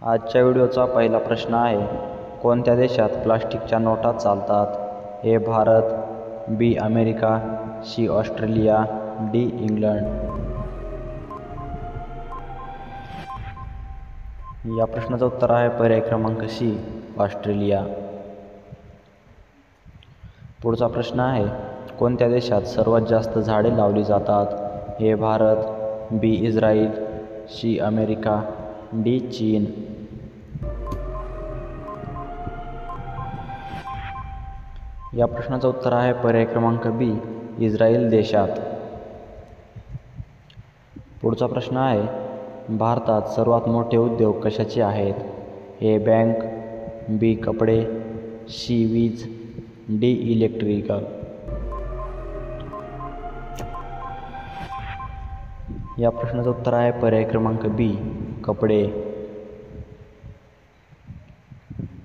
आजच्या व्हिडिओचा पहिला प्रश्न आहे, कोणत्या देशात प्लास्टिकच्या नोटा चालतात? A Bharat, B America, C Australia, D England. या प्रश्नाचं उत्तर आहे पर्याय क्रमांक सी, ऑस्ट्रेलिया. पुढचा प्रश्न आहे, कोणत्या देशात सर्वात जास्त झाडे लावली जातात? ए भारत, बी इस्रायल, सी अमेरिका, डी चीन. या प्रश्नाचं उत्तर आहे पर्याय क्रमांक बी, इस्रायल देशात. पुढचा प्रश्न आहे, भारतात सर्वात मोठे उद्योग कशाचे आहेत? ए बँक, बी कपडे, सी वीज, डी इलेक्ट्रिकल. या प्रश्नाचं उत्तर आहे पर्याय क्रमांक बी, कपडे.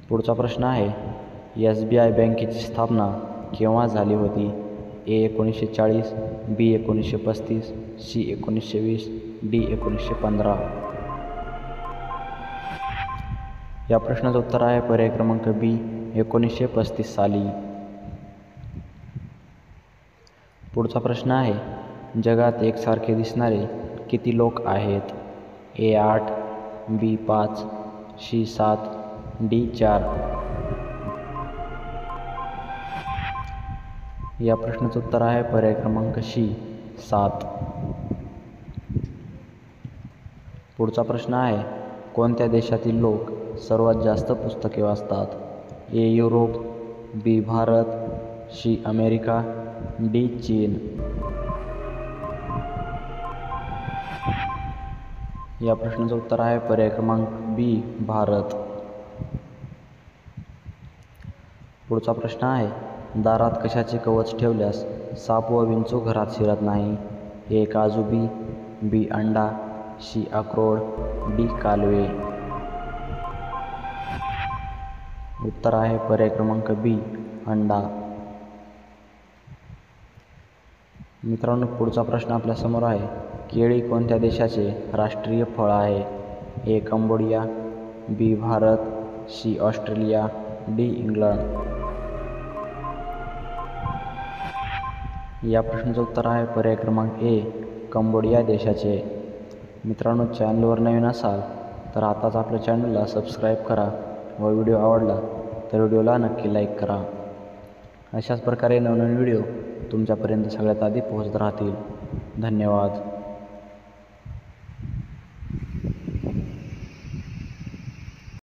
पुढचा प्रश्न आहे, SBI बँकेची स्थापना केव्हा झाली होती? ए 1940, बी 1935, सी 1920, डी 1915. या प्रश्नाचं उत्तर आहे पर्याय क्रमांक बी, 1935 साली. पुढचा प्रश्न आहे, जगात एकसारखे दिसणारे किती लोक आहेत? ए 8, बी 5, सी 7, डी 4. या प्रश्नाचं उत्तर आहे पर्याय क्रमांक सी, 7. पुढचा प्रश्न आहे, कोणत्या देशातील लोक सर्वात जास्त पुस्तके वाचतात? ए युरोप, बी भारत, सी अमेरिका, डी चीन. या प्रश्नाचं उत्तर आहे पर्याय क्रमांक बी, भारत. पुढचा प्रश्न आहे, दारात कशाचे कवच ठेवल्यास साप व विंचू घरात शिरत नाही? ए काजूबी, बी अंडा, सी अक्रोड, डी कालवे. उत्तर आहे पर्याय क्रमांक बी, अंडा. मित्रांनो, पुढचा प्रश्न आपल्यासमोर आहे, केळी कोणत्या देशाचे राष्ट्रीय फळ आहे? A Cambodia, B Bharat, C Australia, D England. या प्रश्नाचं उत्तर आहे पर्याय क्रमांक ए, कंबोडिया देशाचे. मित्रांनो, चॅनलवर नवीन असाल तर आताच आपल्या चॅनलला सबस्क्राईब करा व व्हिडिओ आवडला तर व्हिडिओला नक्की लाईक करा. अशाच प्रकारे नवनवीन व्हिडिओ तुमच्यापर्यंत सगळ्यात आधी पोहोचत राहतील. धन्यवाद.